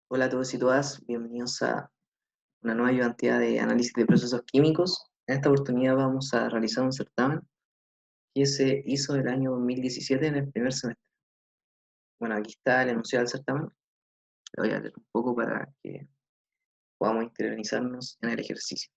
Hola a todos y todas, bienvenidos a una nueva ayudantía de análisis de procesos químicos. En esta oportunidad vamos a realizar un certamen que se hizo el año 2017 en el primer semestre. Bueno, aquí está el enunciado del certamen. Lo voy a leer un poco para que podamos interiorizarnos en el ejercicio.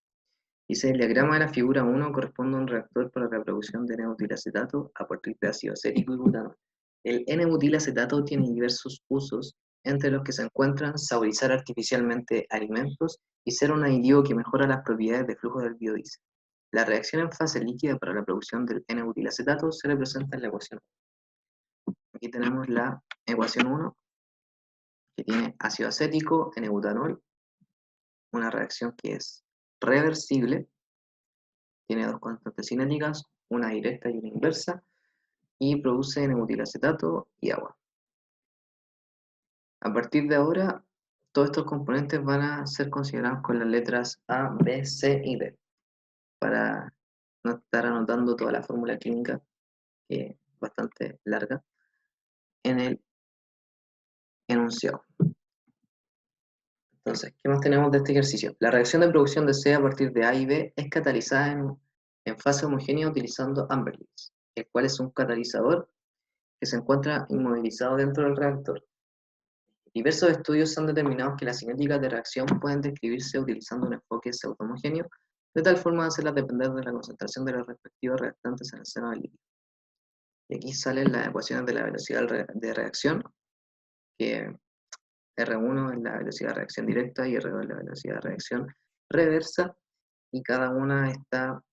Dice, el diagrama de la figura 1 corresponde a un reactor para la producción de N-butilacetato a partir de ácido acético y butano. El N-butilacetato tiene diversos usos, entre los que se encuentran saborizar artificialmente alimentos y ser un aditivo que mejora las propiedades de flujo del biodiesel. La reacción en fase líquida para la producción del N-butilacetato se representa en la ecuación. Aquí tenemos la ecuación 1, que tiene ácido acético, N-butanol, una reacción que es reversible, tiene dos constantes cinéticas, una directa y una inversa, y produce N-butilacetato y agua. A partir de ahora, todos estos componentes van a ser considerados con las letras A, B, C y D, para no estar anotando toda la fórmula química, que es bastante larga, en el enunciado. Entonces, ¿qué más tenemos de este ejercicio? La reacción de producción de C a partir de A y B es catalizada en fase homogénea utilizando Amberlitz, el cual es un catalizador que se encuentra inmovilizado dentro del reactor. Diversos estudios han determinado que las cinéticas de reacción pueden describirse utilizando un enfoque pseudo-homogéneo, de tal forma de hacerlas depender de la concentración de los respectivos reactantes en el seno del líquido. Y aquí salen las ecuaciones de la velocidad de reacción, que R1 es la velocidad de reacción directa y R2 es la velocidad de reacción reversa, y cada una está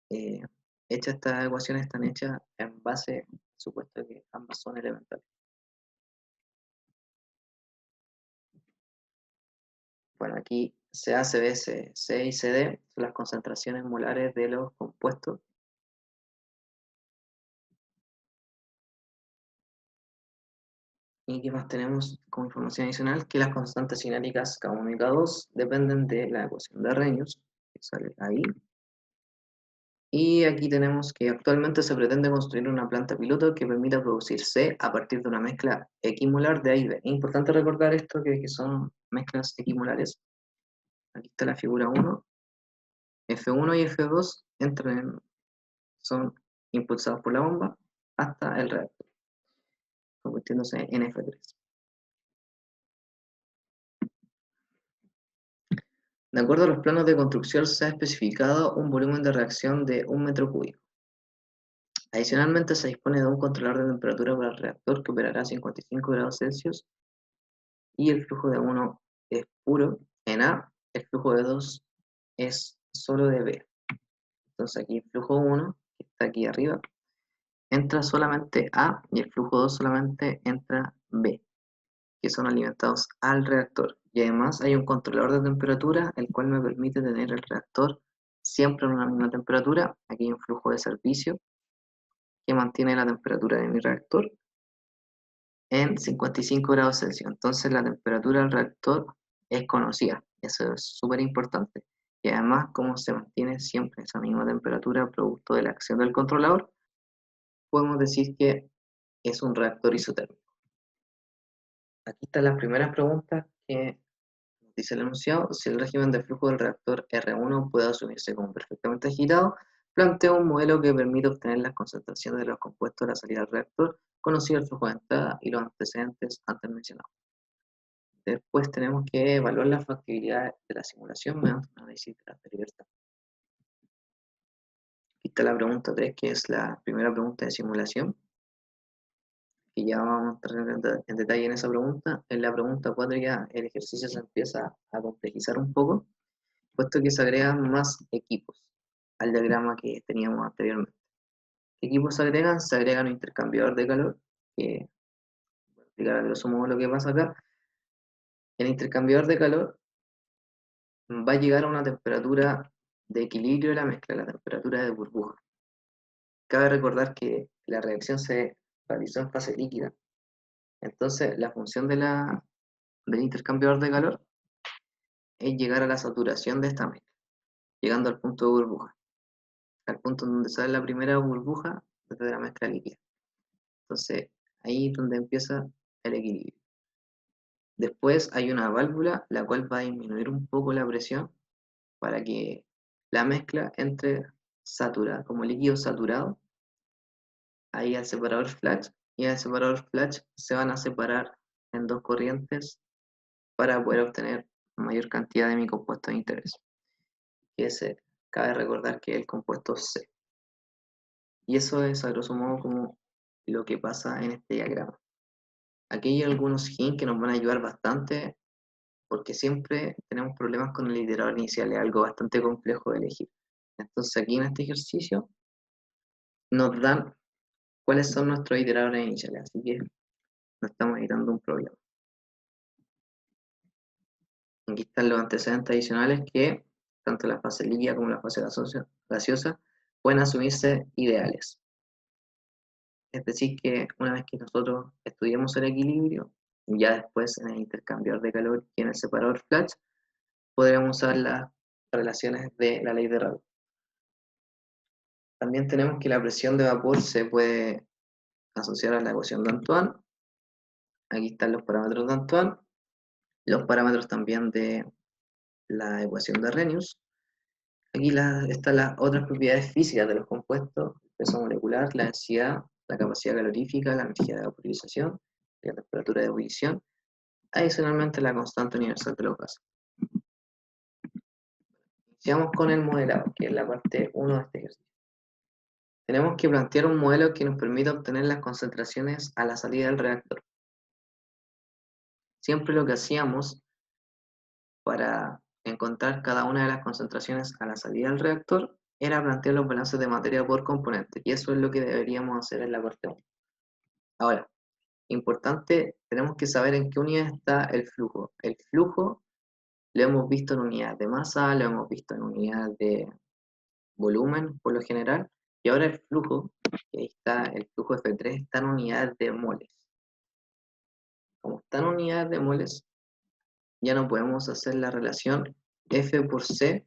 eh, hecha, estas ecuaciones están hechas en base, por supuesto que ambas son elementales. Bueno, aquí CA, CB, C y CD son las concentraciones molares de los compuestos. ¿Y qué más tenemos como información adicional? Que las constantes cinéticas K1 y K2 dependen de la ecuación de Arrhenius, que sale ahí. Y aquí tenemos que actualmente se pretende construir una planta piloto que permita producir C a partir de una mezcla equimolar de A y B. Es importante recordar esto, que son mezclas equimolares. Aquí está la figura 1. F1 y F2 son impulsados por la bomba hasta el reactor, convirtiéndose en F3. De acuerdo a los planos de construcción, se ha especificado un volumen de reacción de 1 metro cúbico. Adicionalmente, se dispone de un controlador de temperatura para el reactor que operará a 55 grados Celsius, y el flujo de 1 es puro en A, el flujo de 2 es solo de B. Entonces aquí el flujo 1, que está aquí arriba, entra solamente A, y el flujo 2 solamente entra B, que son alimentados al reactor. Y además hay un controlador de temperatura, el cual me permite tener el reactor siempre en una misma temperatura. Aquí hay un flujo de servicio que mantiene la temperatura de mi reactor en 55 grados Celsius. Entonces la temperatura del reactor es conocida. Eso es súper importante. Y además, como se mantiene siempre esa misma temperatura producto de la acción del controlador, podemos decir que es un reactor isotérmico. Aquí están las primeras preguntas que dice el enunciado: si el régimen de flujo del reactor R1 puede asumirse como perfectamente agitado, plantea un modelo que permite obtener las concentraciones de los compuestos de la salida del reactor, conocido el flujo de entrada y los antecedentes antes mencionados. Después tenemos que evaluar la factibilidad de la simulación mediante un análisis de la libertad. Aquí está la pregunta 3, que es la primera pregunta de simulación, que ya vamos a entrar en detalle en esa pregunta. En la pregunta 4 ya el ejercicio se empieza a complejizar un poco, puesto que se agregan más equipos al diagrama que teníamos anteriormente. ¿Qué equipos se agregan? Se agregan un intercambiador de calor, que voy a explicar a grosso modo lo que pasa acá. El intercambiador de calor va a llegar a una temperatura de equilibrio de la mezcla, la temperatura de burbuja. Cabe recordar que la reacción se realizó en fase líquida, entonces la función del intercambiador de calor es llegar a la saturación de esta mezcla, llegando al punto de burbuja, al punto donde sale la primera burbuja desde la mezcla líquida. Entonces ahí es donde empieza el equilibrio. Después hay una válvula la cual va a disminuir un poco la presión para que la mezcla entre saturada, como líquido saturado, ahí al separador flash, y al separador flash se van a separar en dos corrientes para poder obtener mayor cantidad de mi compuesto de interés, que ese cabe recordar que es el compuesto C. Y eso es a grosso modo como lo que pasa en este diagrama. Aquí hay algunos hints que nos van a ayudar bastante porque siempre tenemos problemas con el iterador inicial, es algo bastante complejo de elegir. Entonces aquí en este ejercicio nos dan cuáles son nuestros iteradores iniciales, así que no estamos evitando un problema. Aquí están los antecedentes adicionales que tanto la fase líquida como la fase gaseosa pueden asumirse ideales. Es decir, que una vez que nosotros estudiemos el equilibrio, ya después en el intercambiador de calor y en el separador flash, podremos usar las relaciones de la ley de Raoult. También tenemos que la presión de vapor se puede asociar a la ecuación de Antoine. Aquí están los parámetros de Antoine, los parámetros también de la ecuación de Arrhenius. Aquí están las otras propiedades físicas de los compuestos: el peso molecular, la densidad, la capacidad calorífica, la energía de vaporización, la temperatura de ebullición, adicionalmente la constante universal de los gases. Iniciamos con el modelado, que es la parte 1 de este ejercicio. Tenemos que plantear un modelo que nos permita obtener las concentraciones a la salida del reactor. Siempre lo que hacíamos para encontrar cada una de las concentraciones a la salida del reactor era plantear los balances de materia por componente, y eso es lo que deberíamos hacer en la parte 1. Ahora, importante, tenemos que saber en qué unidad está el flujo. El flujo lo hemos visto en unidades de masa, lo hemos visto en unidades de volumen por lo general, y ahora el flujo, que ahí está el flujo F3, está en unidades de moles. Como está en unidades de moles, ya no podemos hacer la relación F por C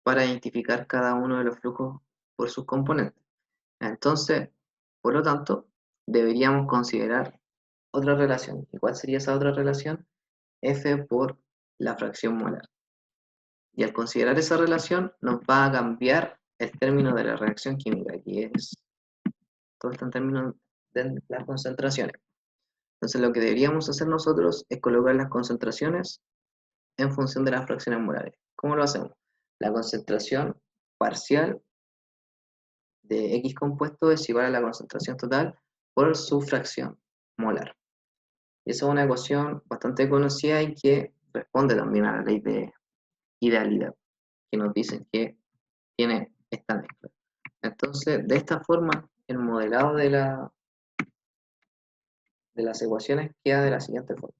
para identificar cada uno de los flujos por sus componentes. Entonces, por lo tanto, deberíamos considerar otra relación. ¿Y cuál sería esa otra relación? F por la fracción molar. Y al considerar esa relación, nos va a cambiar el término de la reacción química, que es todo esto en términos de las concentraciones. Entonces, lo que deberíamos hacer nosotros es colocar las concentraciones en función de las fracciones molares. ¿Cómo lo hacemos? La concentración parcial de X compuesto es igual a la concentración total por su fracción molar. Y esa es una ecuación bastante conocida y que responde también a la ley de idealidad, que nos dicen que tiene esta mezcla. Entonces, de esta forma, el modelado de las ecuaciones queda de la siguiente forma.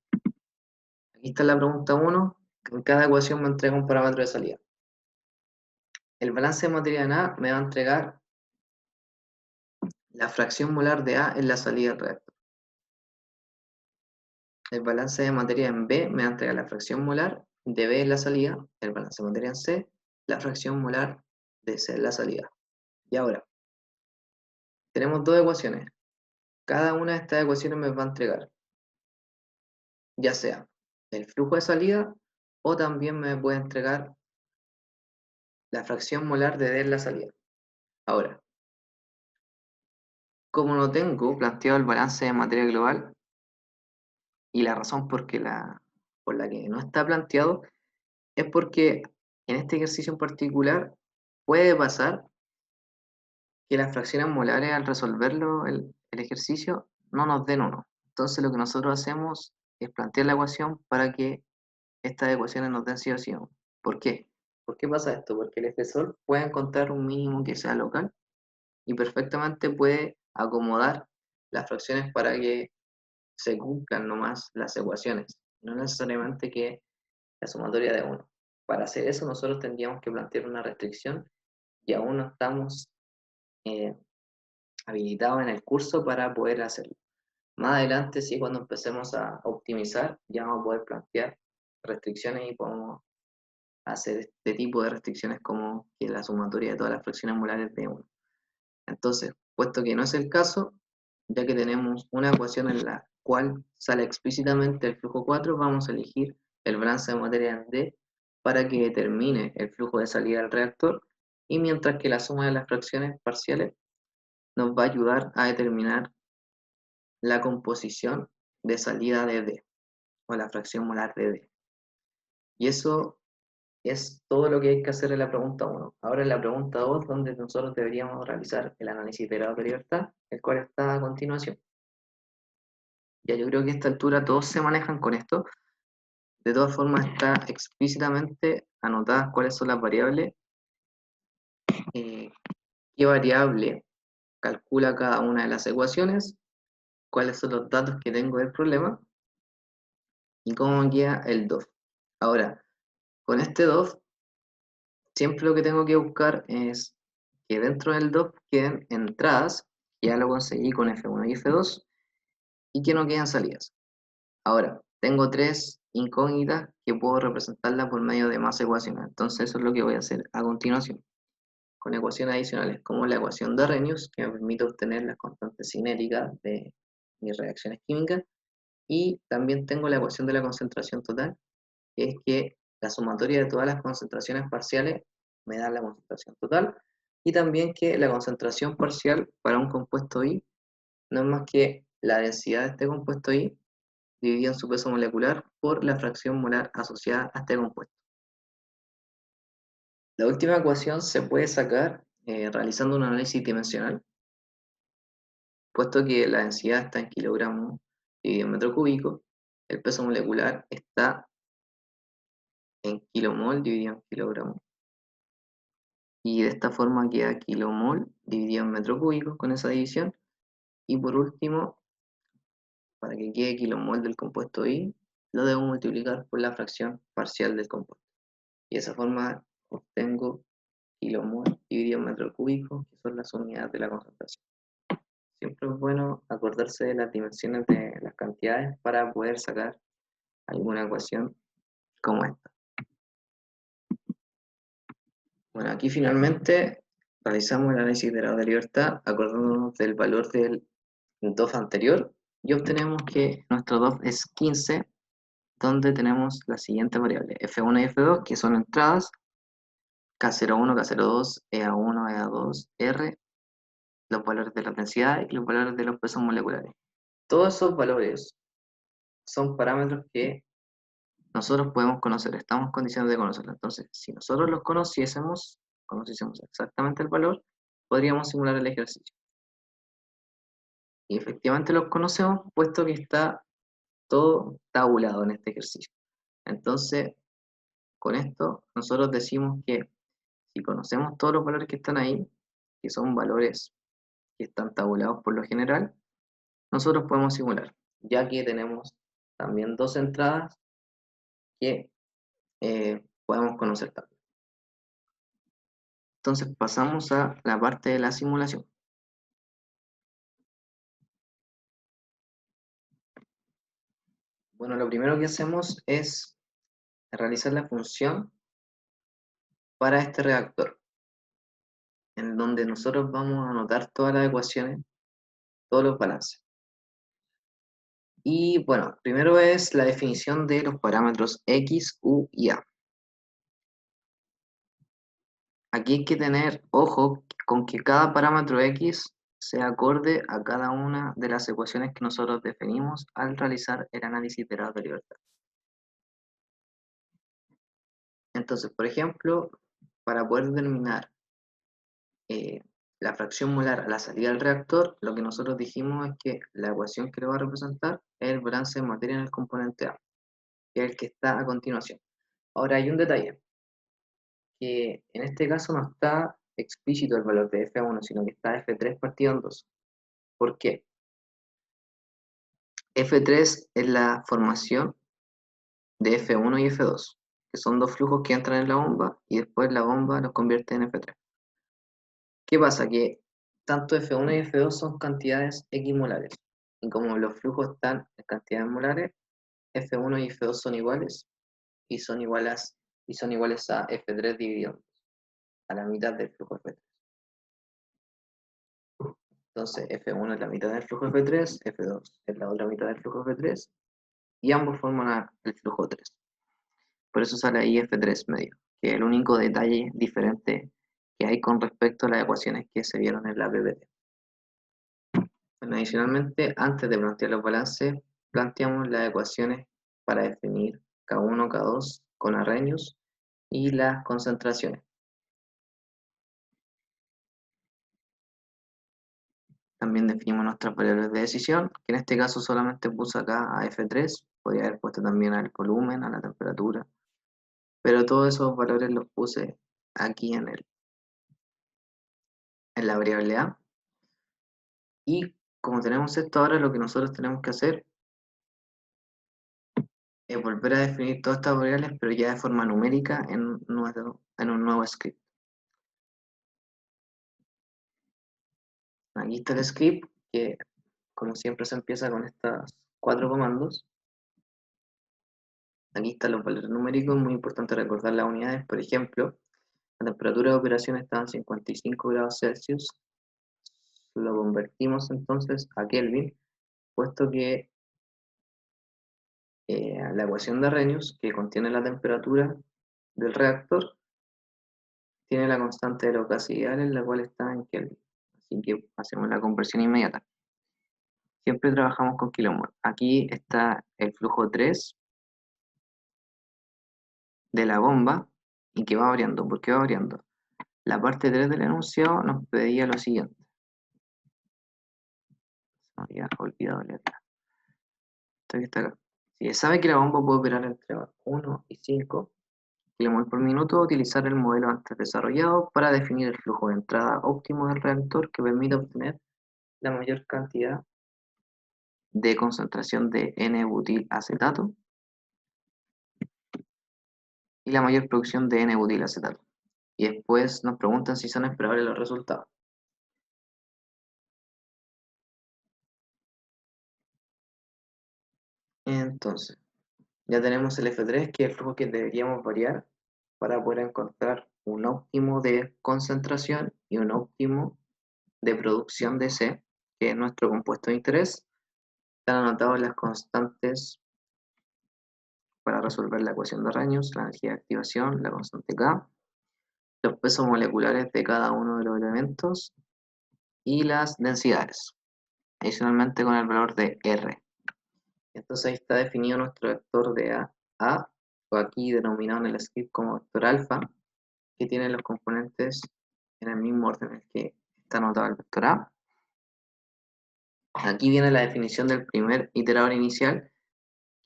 Aquí está la pregunta 1. En cada ecuación me entrega un parámetro de salida. El balance de materia en A me va a entregar la fracción molar de A en la salida del reactor. El balance de materia en B me va a entregar la fracción molar de B en la salida. El balance de materia en C, la fracción molar de C en la salida. Y ahora, tenemos dos ecuaciones. Cada una de estas ecuaciones me va a entregar ya sea el flujo de salida o también me puede entregar la fracción molar de D en la salida. Ahora, como no tengo planteado el balance de materia global, y la razón por la que no está planteado es porque en este ejercicio en particular puede pasar que las fracciones molares al resolverlo el ejercicio no nos den 1. Entonces lo que nosotros hacemos es plantear la ecuación para que estas ecuaciones nos den sí o sí 1. ¿Por qué? ¿Por qué pasa esto? Porque el espesor puede encontrar un mínimo que sea local y perfectamente puede acomodar las fracciones para que se cumplan nomás las ecuaciones, no necesariamente que la sumatoria de 1. Para hacer eso nosotros tendríamos que plantear una restricción y aún no estamos eh, habilitados en el curso para poder hacerlo. Más adelante, sí, cuando empecemos a optimizar, ya vamos a poder plantear restricciones y podemos hacer este tipo de restricciones como que la sumatoria de todas las fracciones molares de 1. Entonces, puesto que no es el caso, ya que tenemos una ecuación cual sale explícitamente el flujo 4, vamos a elegir el balance de materia en D para que determine el flujo de salida del reactor, y mientras que la suma de las fracciones parciales nos va a ayudar a determinar la composición de salida de D, o la fracción molar de D. Y eso es todo lo que hay que hacer en la pregunta 1. Ahora en la pregunta 2, donde nosotros deberíamos realizar el análisis de grado de libertad, el cual está a continuación. Ya yo creo que a esta altura todos se manejan con esto. De todas formas está explícitamente anotadas cuáles son las variables, qué variable calcula cada una de las ecuaciones, cuáles son los datos que tengo del problema y cómo queda el DOF. Ahora, con este DOF, siempre lo que tengo que buscar es que dentro del DOF queden entradas, ya lo conseguí con F1 y F2, y que no queden salidas. Ahora, tengo tres incógnitas que puedo representarlas por medio de más ecuaciones, entonces eso es lo que voy a hacer a continuación, con ecuaciones adicionales como la ecuación de Arrhenius, que me permite obtener las constantes cinéticas de mis reacciones químicas, y también tengo la ecuación de la concentración total, que es que la sumatoria de todas las concentraciones parciales me da la concentración total, y también que la concentración parcial para un compuesto I no es más que la densidad de este compuesto I dividido en su peso molecular por la fracción molar asociada a este compuesto. La última ecuación se puede sacar realizando un análisis dimensional, puesto que la densidad está en kilogramos dividido en metro cúbico, el peso molecular está en kilomol dividido en kilogramos, y de esta forma queda kilomol dividido en metro cúbico con esa división, y por último, para que quede kilomol del compuesto I, lo debo multiplicar por la fracción parcial del compuesto, y de esa forma obtengo kilomol dividido en metro cúbico, que son las unidades de la concentración. Siempre es bueno acordarse de las dimensiones de las cantidades para poder sacar alguna ecuación como esta. Bueno, aquí finalmente realizamos el análisis de grado de libertad acordándonos del valor del DOF anterior, y obtenemos que nuestro DOF es 15, donde tenemos las siguientes variables: F1 y F2, que son entradas, K01, K02, EA1, EA2, R, los valores de la densidad y los valores de los pesos moleculares. Todos esos valores son parámetros que nosotros podemos conocer, estamos en condiciones de conocerlos. Entonces, si nosotros los conociésemos exactamente el valor, podríamos simular el ejercicio. Y efectivamente los conocemos, puesto que está todo tabulado en este ejercicio. Entonces, con esto, nosotros decimos que si conocemos todos los valores que están ahí, que son valores que están tabulados por lo general, nosotros podemos simular, ya que tenemos también dos entradas que podemos conocer también. Entonces pasamos a la parte de la simulación. Bueno, lo primero que hacemos es realizar la función para este reactor, en donde nosotros vamos a anotar todas las ecuaciones, todos los balances. Y bueno, primero es la definición de los parámetros X, U y A. Aquí hay que tener ojo con que cada parámetro X sea acorde a cada una de las ecuaciones que nosotros definimos al realizar el análisis de grado de libertad. Entonces, por ejemplo, para poder determinar eh, la fracción molar a la salida del reactor, lo que nosotros dijimos es que la ecuación que lo va a representar es el balance de materia en el componente A, que es el que está a continuación. Ahora hay un detalle, que en este caso no está explícito el valor de F1, sino que está F3 partido en 2. ¿Por qué? F3 es la formación de F1 y F2, que son dos flujos que entran en la bomba y después la bomba los convierte en F3. ¿Qué pasa? Que tanto F1 y F2 son cantidades equimolares, y como los flujos están en cantidades molares, F1 y F2 son iguales, y son iguales a F3 dividido a la mitad del flujo F3. Entonces F1 es la mitad del flujo F3, F2 es la otra mitad del flujo F3, y ambos forman el flujo 3. Por eso sale ahí F3 medio, que es el único detalle diferente que hay con respecto a las ecuaciones que se vieron en la PPT. Bueno, adicionalmente, antes de plantear los balances, planteamos las ecuaciones para definir K1, K2 con Arrhenius y las concentraciones. También definimos nuestras variables de decisión, que en este caso solamente puse acá a F3, podría haber puesto también al volumen, a la temperatura, pero todos esos valores los puse aquí en la variable A. Y como tenemos esto ahora, lo que nosotros tenemos que hacer es volver a definir todas estas variables, pero ya de forma numérica en un nuevo script. Aquí está el script, que como siempre se empieza con estos 4 comandos. Aquí están los valores numéricos, muy importante recordar las unidades. Por ejemplo, la temperatura de operación está en 55 grados Celsius. Lo convertimos entonces a Kelvin, puesto que la ecuación de Arrhenius, que contiene la temperatura del reactor, tiene la constante de Locas ideal, en la cual está en Kelvin. Así que hacemos la conversión inmediata. Siempre trabajamos con kilomol. Aquí está el flujo 3 de la bomba y que va variando. ¿Por qué va variando? La parte 3 del enunciado nos pedía lo siguiente. Se me había olvidado leer. Esto que está acá. Si se sabe que la bomba puede operar entre 1 y 5 kmol por minuto, utilizar el modelo antes desarrollado para definir el flujo de entrada óptimo del reactor que permite obtener la mayor cantidad de concentración de N-butil acetato y la mayor producción de N-butil acetato. Y después nos preguntan si son esperables los resultados. Entonces, ya tenemos el F3, que es el flujo que deberíamos variar para poder encontrar un óptimo de concentración y un óptimo de producción de C, que es nuestro compuesto de interés. Están anotadas las constantes para resolver la ecuación de Arrhenius, la energía de activación, la constante K, los pesos moleculares de cada uno de los elementos y las densidades, adicionalmente con el valor de R. Entonces ahí está definido nuestro vector de A, o aquí denominado en el script como vector alfa, que tiene los componentes en el mismo orden en el que está anotado el vector A. Aquí viene la definición del primer iterador inicial,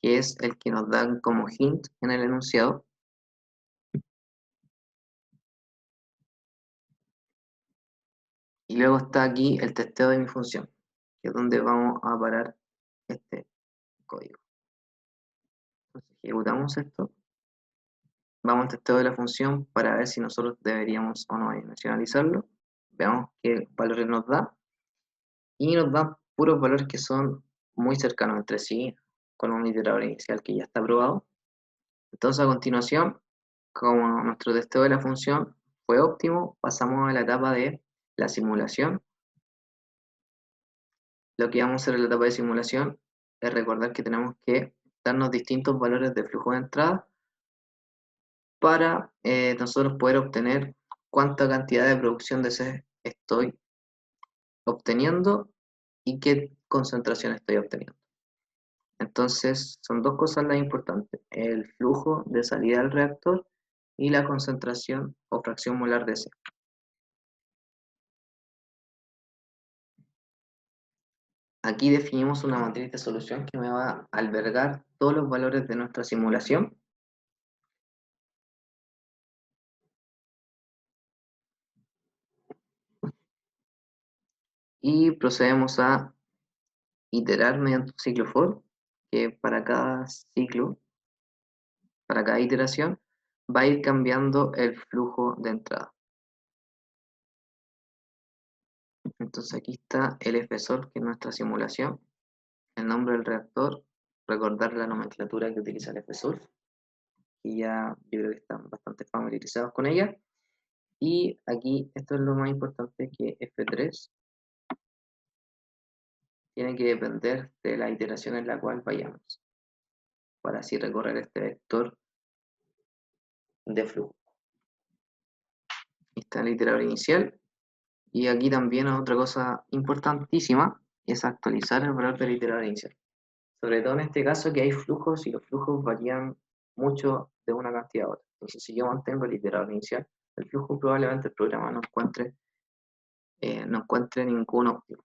que es el que nos dan como hint en el enunciado. Y luego está aquí el testeo de mi función, que es donde vamos a parar este código. Entonces ejecutamos esto, vamos al testeo de la función para ver si nosotros deberíamos o no dimensionalizarlo. Veamos qué valores nos da. Y nos dan puros valores que son muy cercanos entre sí, con un iterador inicial que ya está probado. Entonces a continuación, como nuestro testeo de la función fue óptimo, pasamos a la etapa de la simulación. Lo que vamos a hacer en la etapa de simulación es recordar que tenemos que darnos distintos valores de flujo de entrada para nosotros poder obtener cuánta cantidad de producción de C estoy obteniendo y qué concentración estoy obteniendo. Entonces, son dos cosas las importantes: el flujo de salida del reactor y la concentración o fracción molar de C. Aquí definimos una matriz de solución que me va a albergar todos los valores de nuestra simulación. Y procedemos a iterar mediante un ciclo for, que para cada ciclo, para cada iteración, va a ir cambiando el flujo de entrada. Entonces aquí está el FSOL, que es nuestra simulación, el nombre del reactor, recordar la nomenclatura que utiliza el FSOL, y ya yo creo que están bastante familiarizados con ella. Y aquí esto es lo más importante, que F3 tiene que depender de la iteración en la cual vayamos, para así recorrer este vector de flujo. Está el iterador inicial, y aquí también otra cosa importantísima es actualizar el valor del iterador inicial. Sobre todo en este caso que hay flujos y los flujos varían mucho de una cantidad a otra. Entonces, si yo mantengo el iterador inicial, el flujo probablemente el programa no encuentre ningún óptimo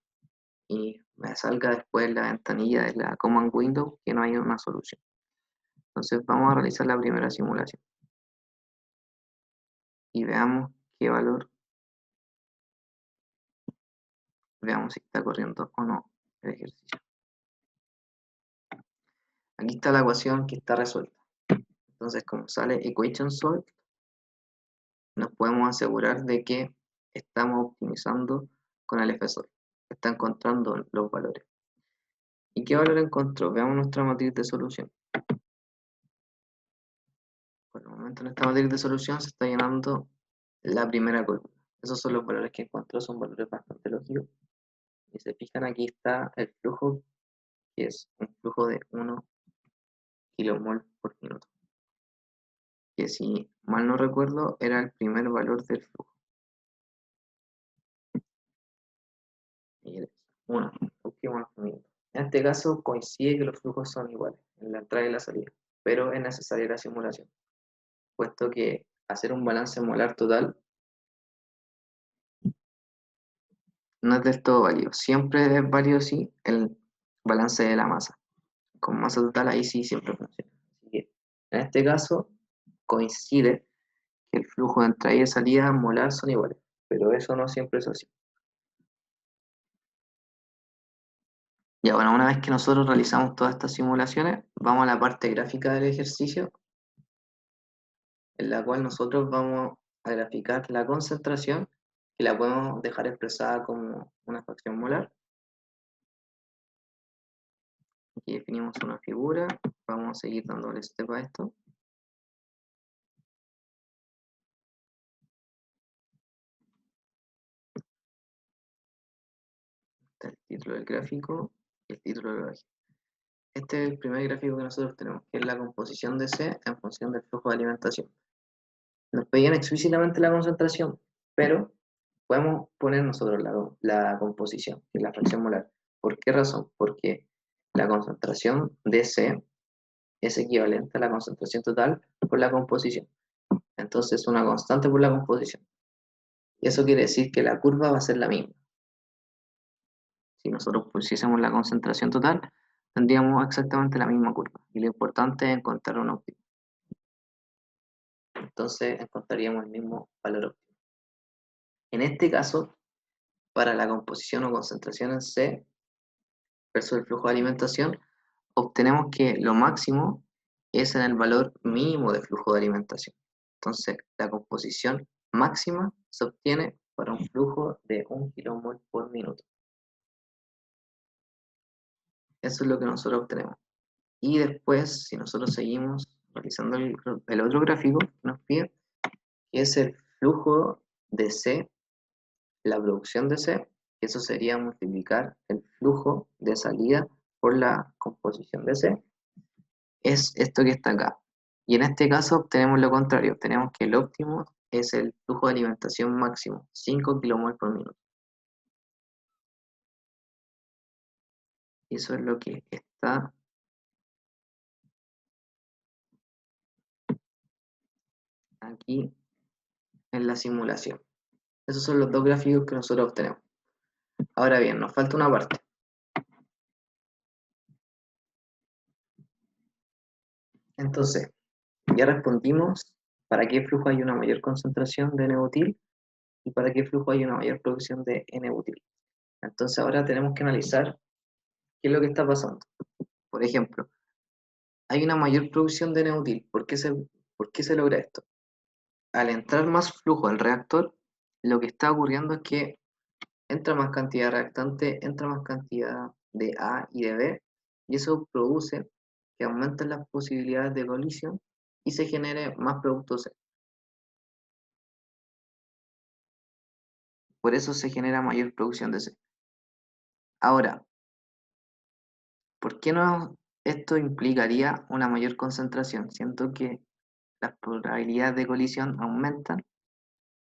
y me salga después en la ventanilla de la command window que no hay una solución. Entonces vamos a realizar la primera simulación y veamos qué valor, veamos si está corriendo o no el ejercicio. Aquí está la ecuación que está resuelta. Entonces, como sale equation solved, nos podemos asegurar de que estamos optimizando con el FSOL. Está encontrando los valores. ¿Y qué valor encontró? Veamos nuestra matriz de solución. Por el momento en esta matriz de solución se está llenando la primera columna. Esos son los valores que encontró, son valores bastante lógicos. Y se fijan, aquí está el flujo, que es un flujo de 1 kilomol por minuto. Que si mal no recuerdo, era el primer valor del flujo. Y es 1 kilomol por minuto. En este caso coincide que los flujos son iguales en la entrada y la salida, pero es necesaria la simulación, puesto que hacer un balance molar total no es del todo válido. Siempre es válido, sí, el balance de la masa. Con masa total ahí sí siempre funciona. Así que en este caso coincide que el flujo de entrada y de salida molar son iguales, pero eso no siempre es así. Ya bueno, una vez que nosotros realizamos todas estas simulaciones, vamos a la parte gráfica del ejercicio, en la cual nosotros vamos a graficar la concentración, que la podemos dejar expresada como una fracción molar. Aquí definimos una figura, vamos a seguir dándole step a esto. Está el título del gráfico y el título del gráfico. Este es el primer gráfico que nosotros tenemos, que es la composición de C en función del flujo de alimentación. Nos pedían explícitamente la concentración, pero podemos poner nosotros la composición, que es la fracción molar. ¿Por qué razón? Porque la concentración de C es equivalente a la concentración total por la composición. Entonces, una constante por la composición. Y eso quiere decir que la curva va a ser la misma. Si nosotros pusiésemos la concentración total, tendríamos exactamente la misma curva. Y lo importante es encontrar un óptimo. Entonces, encontraríamos el mismo valor óptimo. En este caso, para la composición o concentración en C versus el flujo de alimentación, obtenemos que lo máximo es en el valor mínimo de flujo de alimentación. Entonces, la composición máxima se obtiene para un flujo de 1 kilomol por minuto. Eso es lo que nosotros obtenemos. Y después, si nosotros seguimos realizando el otro gráfico que nos pide, que es el flujo de C, la producción de C, que eso sería multiplicar el flujo de salida por la composición de C, es esto que está acá. Y en este caso obtenemos lo contrario, obtenemos que el óptimo es el flujo de alimentación máximo, 5 kilomol por minuto. Y eso es lo que está aquí en la simulación. Esos son los dos gráficos que nosotros obtenemos. Ahora bien, nos falta una parte. Entonces, ya respondimos para qué flujo hay una mayor concentración de N-butil y para qué flujo hay una mayor producción de N-butil. Entonces ahora tenemos que analizar qué es lo que está pasando. Por ejemplo, hay una mayor producción de N-butil. ¿Por qué se logra esto? Al entrar más flujo al reactor, lo que está ocurriendo es que entra más cantidad de reactante, entra más cantidad de A y de B, y eso produce que aumenten las posibilidades de colisión y se genere más producto C. Por eso se genera mayor producción de C. Ahora, ¿Por qué no? Esto implicaría una mayor concentración, siento que las probabilidades de colisión aumentan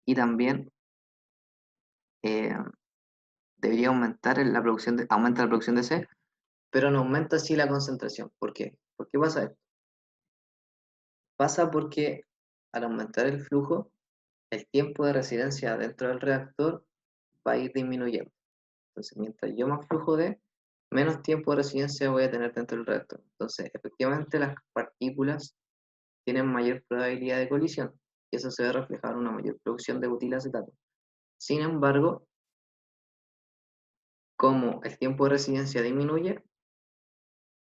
y también eh, debería aumentar aumenta la producción de C, pero no aumenta así la concentración. ¿Por qué? ¿Por qué pasa esto? Pasa porque al aumentar el flujo, el tiempo de residencia dentro del reactor va a ir disminuyendo. Entonces, mientras yo más flujo dé, menos tiempo de residencia voy a tener dentro del reactor. Entonces, efectivamente, las partículas tienen mayor probabilidad de colisión y eso se ve reflejado en una mayor producción de butilacetato. Sin embargo, como el tiempo de residencia disminuye,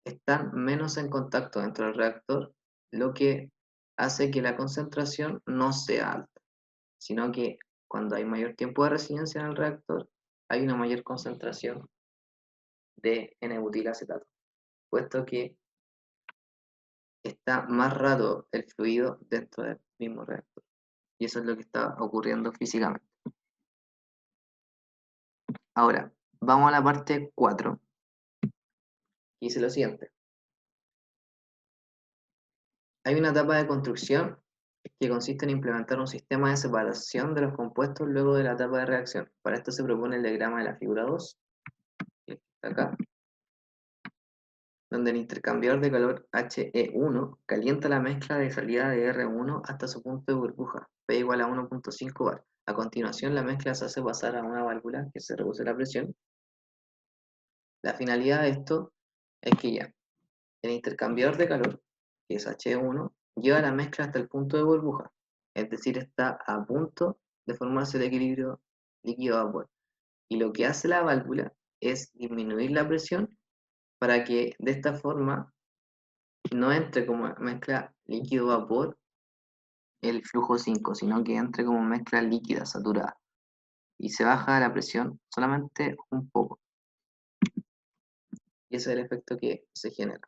están menos en contacto dentro del reactor, lo que hace que la concentración no sea alta, sino que cuando hay mayor tiempo de residencia en el reactor, hay una mayor concentración de N-butilacetato, puesto que está más rato el fluido dentro del mismo reactor. Y eso es lo que está ocurriendo físicamente. Ahora, vamos a la parte 4, y dice lo siguiente. Hay una etapa de construcción que consiste en implementar un sistema de separación de los compuestos luego de la etapa de reacción. Para esto se propone el diagrama de la figura 2, que está acá, donde el intercambiador de calor HE1 calienta la mezcla de salida de R1 hasta su punto de burbuja, P igual a 1.5 bar. A continuación, la mezcla se hace pasar a una válvula que se reduce la presión. La finalidad de esto es que ya el intercambiador de calor, que es H1, lleva la mezcla hasta el punto de burbuja, es decir, está a punto de formarse el equilibrio líquido-vapor. Y lo que hace la válvula es disminuir la presión para que de esta forma no entre como mezcla líquido-vapor el flujo 5, sino que entre como mezcla líquida, saturada. Y se baja la presión solamente un poco. Y ese es el efecto que se genera.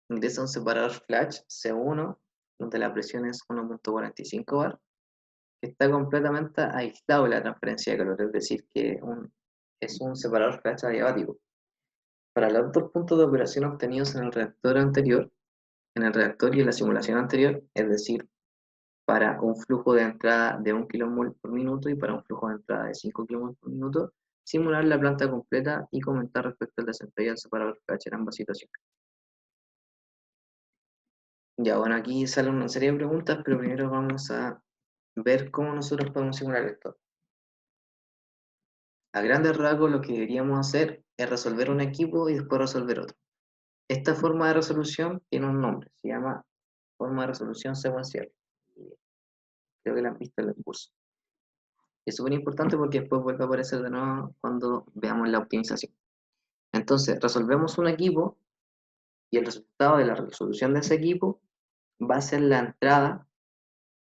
Ingresa un separador flash C1, donde la presión es 1.45 bar, que está completamente aislado de la transferencia de calor, es decir, que es un separador flash adiabático. Para los dos puntos de operación obtenidos en el reactor anterior, en el reactor y en la simulación anterior, es decir, para un flujo de entrada de 1 kmol por minuto y para un flujo de entrada de 5 kmol por minuto, simular la planta completa y comentar respecto al desempeño del separador flash en ambas situaciones. Ya, bueno, aquí salen una serie de preguntas, pero primero vamos a ver cómo nosotros podemos simular esto. A grandes rasgos, lo que deberíamos hacer es resolver un equipo y después resolver otro. Esta forma de resolución tiene un nombre, se llama forma de resolución secuencial. Creo que la han visto en el curso. Es súper importante porque después vuelve a aparecer de nuevo cuando veamos la optimización. Entonces, resolvemos un equipo y el resultado de la resolución de ese equipo va a ser la entrada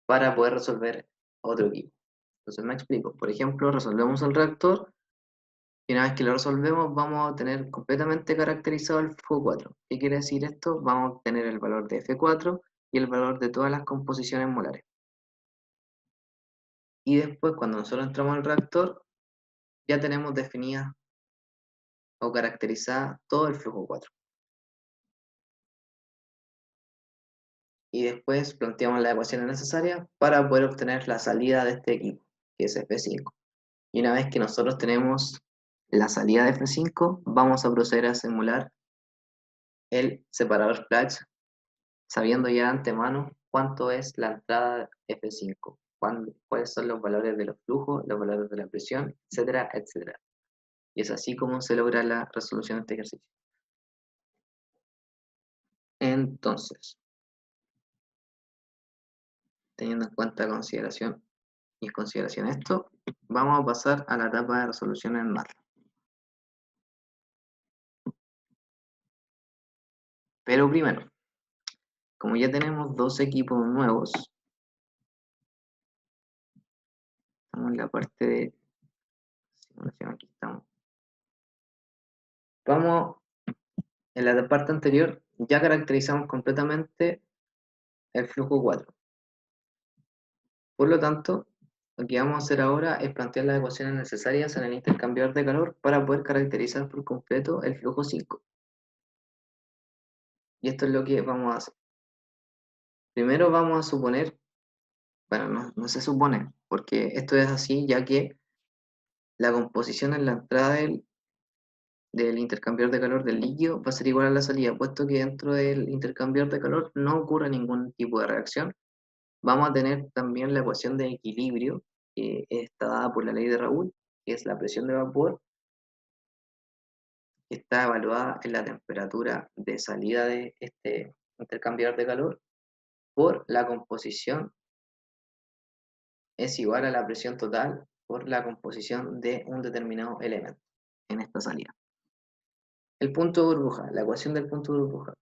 para poder resolver otro equipo. Entonces me explico. Por ejemplo, resolvemos el reactor y una vez que lo resolvemos vamos a tener completamente caracterizado el flujo 4. ¿Qué quiere decir esto? Vamos a obtener el valor de F4 y el valor de todas las composiciones molares. Y después, cuando nosotros entramos al reactor, ya tenemos definida o caracterizada todo el flujo 4. Y después planteamos las ecuaciones necesarias para poder obtener la salida de este equipo, que es F5. Y una vez que nosotros tenemos la salida de F5, vamos a proceder a simular el separador flash, sabiendo ya de antemano cuánto es la entrada F5, cuáles son los valores de los flujos, los valores de la presión, etcétera, etcétera. Y es así como se logra la resolución de este ejercicio. Entonces, teniendo en cuenta consideración y en consideración esto, vamos a pasar a la etapa de resolución en MATLAB. Pero primero, como ya tenemos dos equipos nuevos, estamos en la parte de simulación, aquí estamos. Vamos, en la parte anterior ya caracterizamos completamente el flujo 4. Por lo tanto, lo que vamos a hacer ahora es plantear las ecuaciones necesarias en el intercambiador de calor para poder caracterizar por completo el flujo 5. Y esto es lo que vamos a hacer. Primero vamos a suponer, bueno, no se supone, porque esto es así, ya que la composición en la entrada del intercambiador de calor del líquido va a ser igual a la salida, puesto que dentro del intercambiador de calor no ocurre ningún tipo de reacción. Vamos a tener también la ecuación de equilibrio, que está dada por la ley de Raoult, que es la presión de vapor, que está evaluada en la temperatura de salida de este intercambiador de calor por la composición, es igual a la presión total por la composición de un determinado elemento en esta salida. El punto de burbuja, la ecuación del punto de burbuja.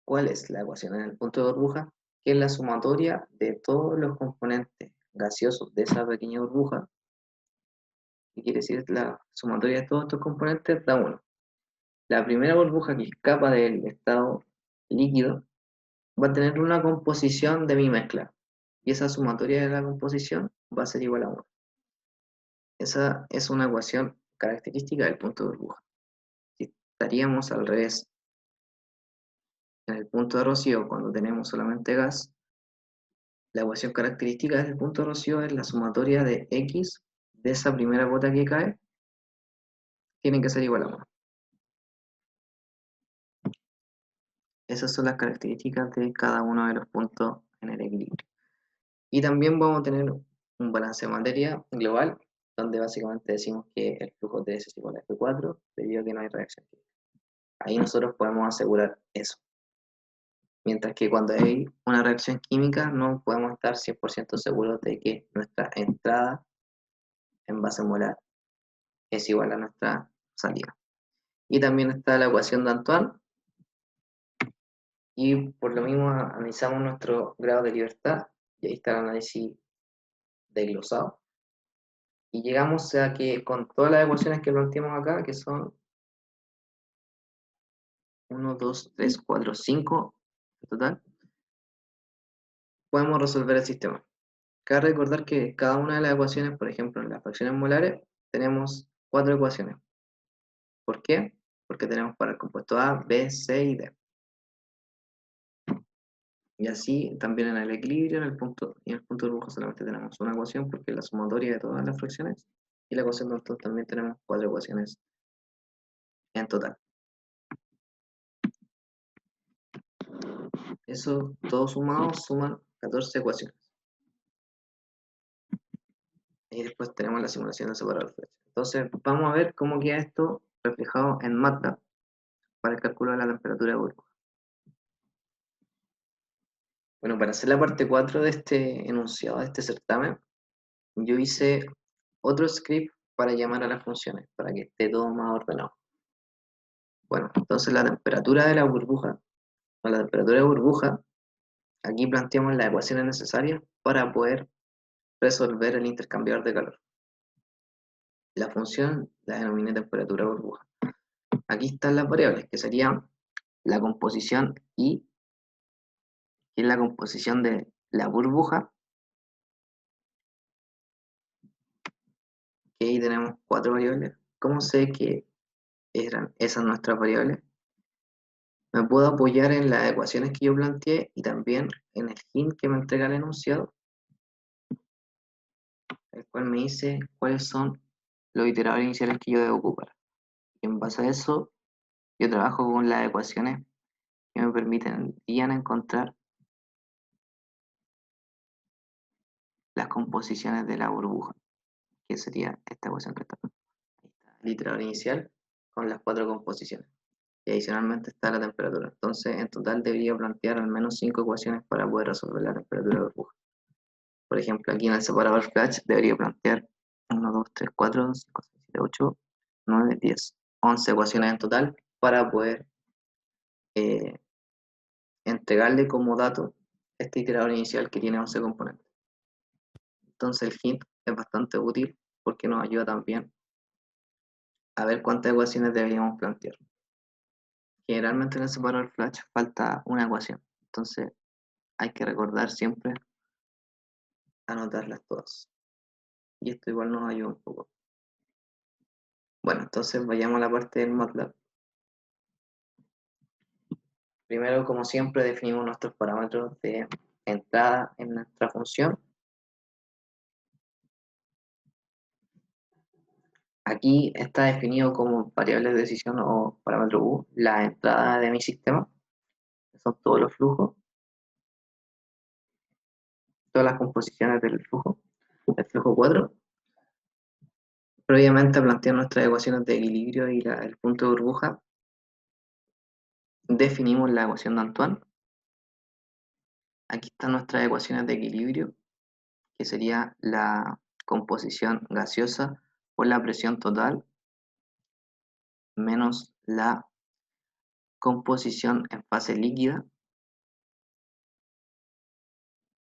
¿Cuál es la ecuación en el punto de burbuja? Que es la sumatoria de todos los componentes gaseosos de esa pequeña burbuja, que quiere decir la sumatoria de todos estos componentes da 1. La primera burbuja que escapa del estado líquido va a tener una composición de mi mezcla, y esa sumatoria de la composición va a ser igual a 1. Esa es una ecuación característica del punto de burbuja. Si estaríamos al revés, en el punto de rocío, cuando tenemos solamente gas, la ecuación característica del punto de rocío es la sumatoria de X de esa primera gota que cae, tiene que ser igual a 1. Esas son las características de cada uno de los puntos en el equilibrio. Y también vamos a tener un balance de materia global, donde básicamente decimos que el flujo de S es igual a F4, debido a que no hay reacción química. Ahí nosotros podemos asegurar eso. Mientras que cuando hay una reacción química no podemos estar 100% seguros de que nuestra entrada en base molar es igual a nuestra salida. Y también está la ecuación de Antoine, y por lo mismo analizamos nuestro grado de libertad, y ahí está el análisis desglosado. Y llegamos a que con todas las ecuaciones que planteamos acá, que son 1, 2, 3, 4, 5 en total, podemos resolver el sistema. Cabe recordar que cada una de las ecuaciones, por ejemplo, en las fracciones molares, tenemos 4 ecuaciones. ¿Por qué? Porque tenemos para el compuesto A, B, C y D. Y así también en el equilibrio, y en el punto de burbuja solamente tenemos una ecuación porque es la sumatoria de todas las fracciones. Y la ecuación de Orton también tenemos 4 ecuaciones en total. Eso, todos sumados, suman 14 ecuaciones. Y después tenemos la simulación de separador flecha. Entonces, vamos a ver cómo queda esto reflejado en MATLAB para el cálculo de la temperatura de burbuja. Bueno, para hacer la parte 4 de este enunciado, de este certamen, yo hice otro script para llamar a las funciones, para que esté todo más ordenado. Bueno, entonces la temperatura de la burbuja, o la temperatura de burbuja, aquí planteamos las ecuaciones necesarias para poder resolver el intercambiador de calor. La función la denominé temperatura burbuja. Aquí están las variables, que serían la composición I, que es la composición de la burbuja, que ahí tenemos 4 variables. ¿Cómo sé que eran esas nuestras variables? Me puedo apoyar en las ecuaciones que yo planteé y también en el hint que me entrega el enunciado, el cual me dice cuáles son los iteradores iniciales que yo debo ocupar. Y en base a eso, yo trabajo con las ecuaciones que me permiten encontrar las composiciones de la burbuja, que sería esta ecuación que está acá. Ahí está el iterador inicial con las 4 composiciones. Y adicionalmente está la temperatura. Entonces, en total debería plantear al menos 5 ecuaciones para poder resolver la temperatura de burbuja. Por ejemplo, aquí en el separador flash debería plantear 1, 2, 3, 4, 5, 6, 7, 8, 9, 10, 11 ecuaciones en total para poder eh, entregarle como dato este iterador inicial que tiene 11 componentes. Entonces el hint es bastante útil porque nos ayuda también a ver cuántas ecuaciones deberíamos plantear. Generalmente en el separador flash falta una ecuación, entonces hay que recordar siempre anotarlas todas. Y esto igual nos ayuda un poco. Bueno, entonces vayamos a la parte del MATLAB. Primero, como siempre, definimos nuestros parámetros de entrada en nuestra función. Aquí está definido como variable de decisión o parámetro U la entrada de mi sistema, que son todos los flujos, todas las composiciones del flujo 4. Previamente plantear nuestras ecuaciones de equilibrio y el punto de burbuja, definimos la ecuación de Antoine. Aquí están nuestras ecuaciones de equilibrio, que sería la composición gaseosa por la presión total menos la composición en fase líquida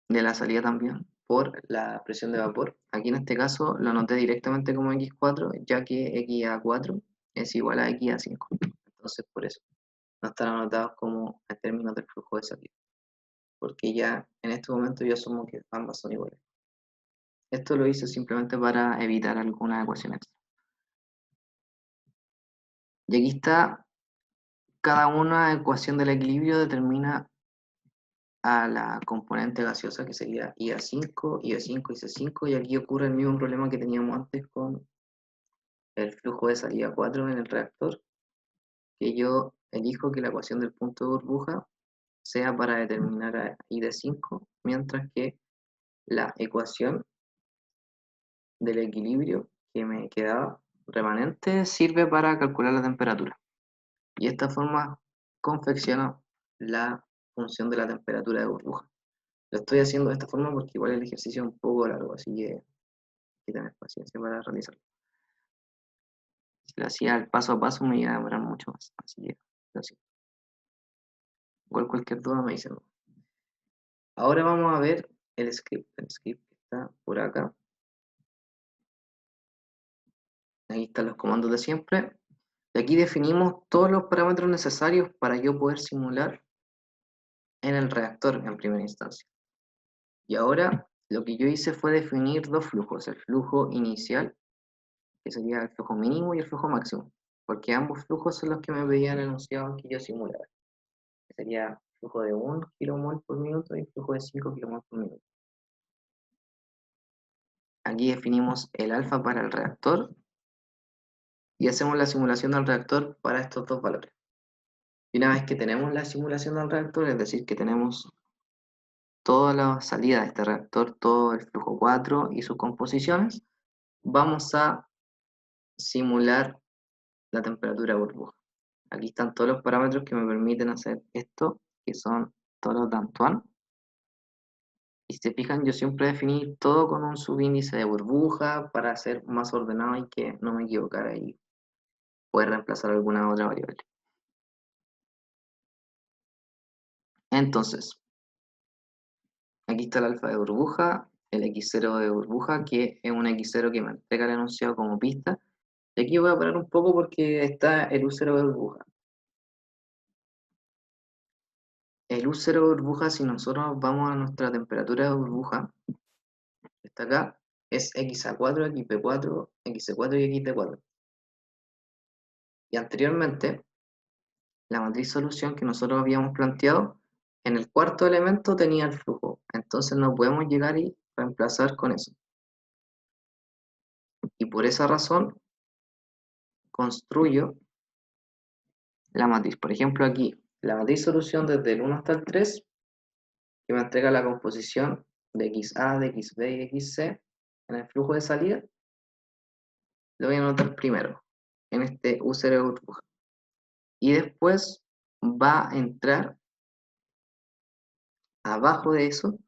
de la salida también por la presión de vapor. Aquí en este caso lo anoté directamente como X4, ya que XA4 es igual a XA5. Entonces por eso no están anotados como en términos del flujo de salida, porque ya en este momento yo asumo que ambas son iguales. Esto lo hice simplemente para evitar alguna ecuación extra. Y aquí está, cada una ecuación del equilibrio determina a la componente gaseosa, que sería IA5, IA5 y C5, y aquí ocurre el mismo problema que teníamos antes con el flujo de salida 4 en el reactor, que yo elijo que la ecuación del punto de burbuja sea para determinar a I de 5, mientras que la ecuación del equilibrio que me quedaba remanente sirve para calcular la temperatura. Y de esta forma confecciono la función de la temperatura de burbuja. Lo estoy haciendo de esta forma porque igual el ejercicio es un poco largo, así que hay que tener paciencia para realizarlo. Si lo hacía el paso a paso me iba a demorar mucho más, así que lo siento. Igual cualquier duda me dicen. Ahora vamos a ver el script. El script está por acá. Ahí están los comandos de siempre. Y aquí definimos todos los parámetros necesarios para yo poder simular en el reactor en primera instancia. Y ahora lo que yo hice fue definir dos flujos, el flujo inicial, que sería el flujo mínimo, y el flujo máximo, porque ambos flujos son los que me pedían el enunciado que yo simulara, que sería flujo de 1 kmol por minuto y flujo de 5 kmol por minuto. Aquí definimos el alfa para el reactor y hacemos la simulación del reactor para estos dos valores. Y una vez que tenemos la simulación del reactor, es decir, que tenemos toda la salida de este reactor, todo el flujo 4 y sus composiciones, vamos a simular la temperatura de burbuja. Aquí están todos los parámetros que me permiten hacer esto, que son todos los de Antoine. Y si se fijan, yo siempre definí todo con un subíndice de burbuja para ser más ordenado y que no me equivocara y poder reemplazar alguna otra variable. Entonces, aquí está el alfa de burbuja, el x0 de burbuja, que es un x0 que me entrega el enunciado como pista. Y aquí voy a parar un poco porque está el u0 de burbuja. El U0 de burbuja, si nosotros vamos a nuestra temperatura de burbuja, que está acá, es XA4, XP4, XC4 y XT4. Y anteriormente, la matriz solución que nosotros habíamos planteado, en el cuarto elemento tenía el flujo. Entonces no podemos llegar y reemplazar con eso. Y por esa razón, construyo la matriz. Por ejemplo, aquí, la matriz solución desde el 1 hasta el 3, que me entrega la composición de XA, de XB y XC en el flujo de salida, lo voy a anotar primero, en este U0 de burbuja. Y después va a entrar abajo de eso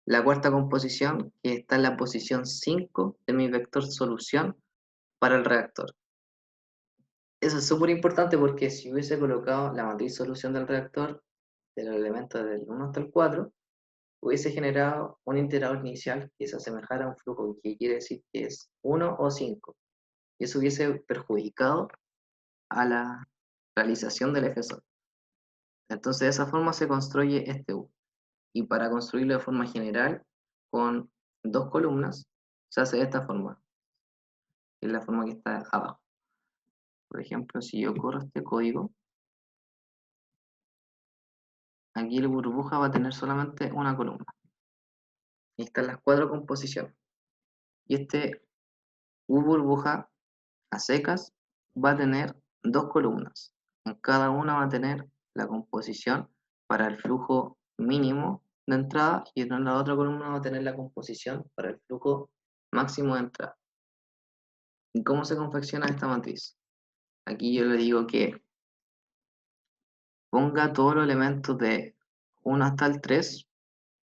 la cuarta composición, que está en la posición 5 de mi vector solución para el reactor. Eso es súper importante porque si hubiese colocado la matriz solución del reactor, de los elementos del 1 hasta el 4, hubiese generado un integrador inicial que se asemejara a un flujo, que quiere decir que es 1 o 5. Y eso hubiese perjudicado a la realización del efecto. Entonces de esa forma se construye este U. Y para construirlo de forma general, con dos columnas, se hace de esta forma, que es la forma que está abajo. Por ejemplo, si yo corro este código, aquí la burbuja va a tener solamente una columna. Y están las 4 composiciones. Y este U burbuja a secas va a tener 2 columnas. En cada una va a tener la composición para el flujo mínimo de entrada y en la otra columna va a tener la composición para el flujo máximo de entrada. ¿Y cómo se confecciona esta matriz? Aquí yo le digo que ponga todos los elementos de 1 hasta el 3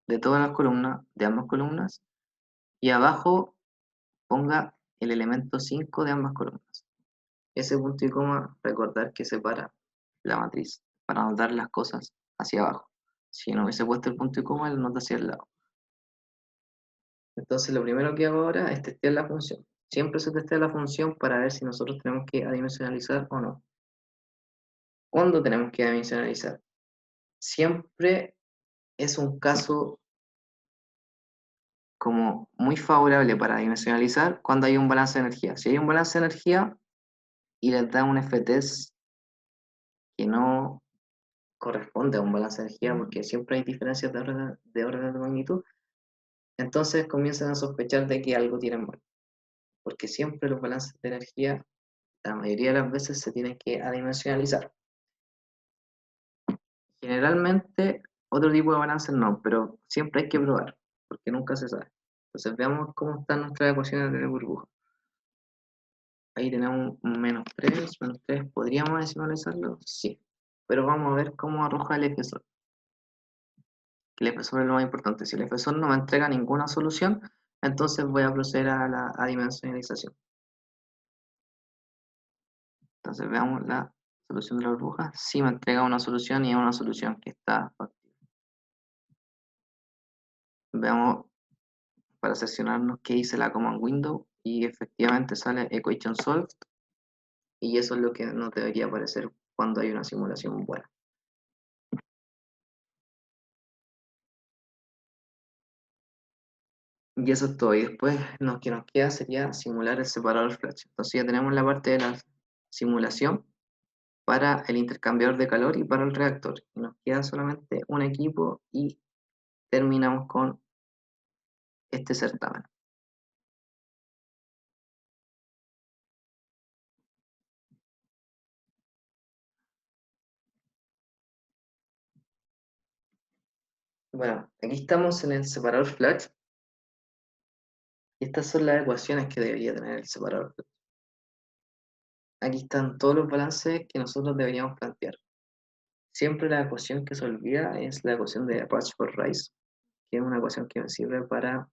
de todas las columnas, de ambas columnas, y abajo ponga el elemento 5 de ambas columnas. Ese punto y coma, recordar que separa la matriz para anotar las cosas hacia abajo. Si no hubiese puesto el punto y coma, la nota hacia el lado. Entonces, lo primero que hago ahora es testear la función. Siempre se testea la función para ver si nosotros tenemos que adimensionalizar o no. ¿Cuándo tenemos que adimensionalizar? Siempre es un caso como muy favorable para dimensionalizar cuando hay un balance de energía. Si hay un balance de energía y les da un FTS que no corresponde a un balance de energía, porque siempre hay diferencias de orden de magnitud, entonces comienzan a sospechar de que algo tienen mal, porque siempre los balances de energía, la mayoría de las veces, se tienen que adimensionalizar. Generalmente, otro tipo de balances no, pero siempre hay que probar, porque nunca se sabe. Entonces veamos cómo están nuestras ecuaciones de burbuja. Ahí tenemos un menos 3, ¿podríamos decimalizarlo? Sí, pero vamos a ver cómo arroja el efesor. Que el efesor es lo más importante. Si el efesor no me entrega ninguna solución, entonces voy a proceder a la adimensionalización. Entonces veamos la solución de la burbuja. Sí me entrega una solución y es una solución que está factible. Veamos para seleccionarnos qué dice la command window y efectivamente sale equation solved y eso es lo que nos debería aparecer cuando hay una simulación buena. Y eso es todo. Y después lo que nos queda sería simular el separador flash. Entonces ya tenemos la parte de la simulación para el intercambiador de calor y para el reactor. Y nos queda solamente un equipo y terminamos con este certamen. Bueno, aquí estamos en el separador flash y estas son las ecuaciones que debería tener el separador flash. Aquí están todos los balances que nosotros deberíamos plantear. Siempre la ecuación que se olvida es la ecuación de Rashford-Rice, que es una ecuación que me sirve para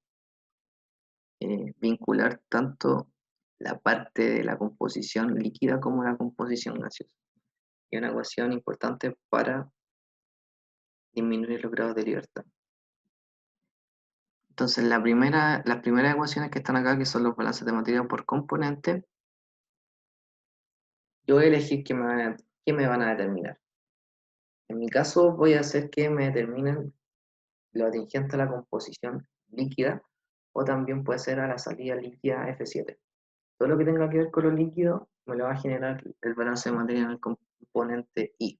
vincular tanto la parte de la composición líquida como la composición gaseosa. Y una ecuación importante para disminuir los grados de libertad. Entonces, las primeras ecuaciones que están acá, que son los balances de materia por componente, yo voy a elegir qué me van a determinar. En mi caso, voy a hacer que me determinen lo atingente a la composición líquida, o también puede ser a la salida líquida F7. Todo lo que tenga que ver con lo líquido me lo va a generar el balance de materia en el componente I.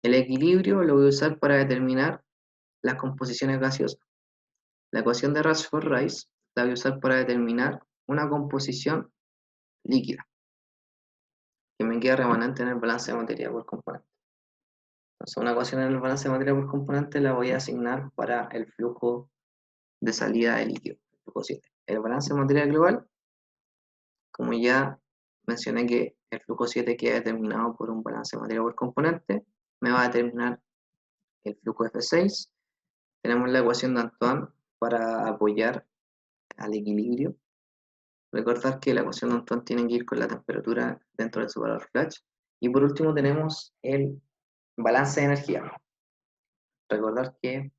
El equilibrio lo voy a usar para determinar las composiciones gaseosas. La ecuación de Rashford-Rice la voy a usar para determinar una composición líquida que me queda remanente en el balance de materia por componente. Entonces, una ecuación en el balance de materia por componente la voy a asignar para el flujo de salida de líquido, el flujo 7. El balance de materia global, como ya mencioné que el flujo 7 queda determinado por un balance de materia por componente, me va a determinar el flujo F6. Tenemos la ecuación de Antoine para apoyar al equilibrio. Recordar que la ecuación de Antoine tiene que ir con la temperatura dentro del separador flash. Y por último tenemos el balance de energía. Recordar que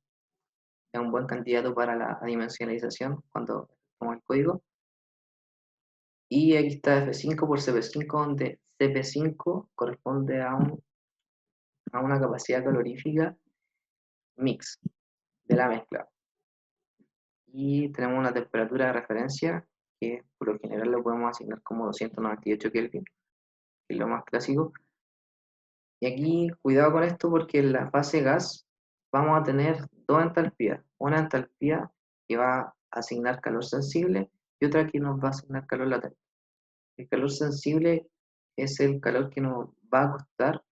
es un buen candidato para la adimensionalización cuando tomamos el código. Y aquí está F5 por CP5, donde CP5 corresponde a una capacidad calorífica mix de la mezcla. Y tenemos una temperatura de referencia que por lo general lo podemos asignar como 298 Kelvin, que es lo más clásico. Y aquí, cuidado con esto porque en la fase gas vamos a tener dos entalpías. Una entalpía que va a asignar calor sensible y otra que nos va a asignar calor latente. El calor sensible es el calor que nos va a costar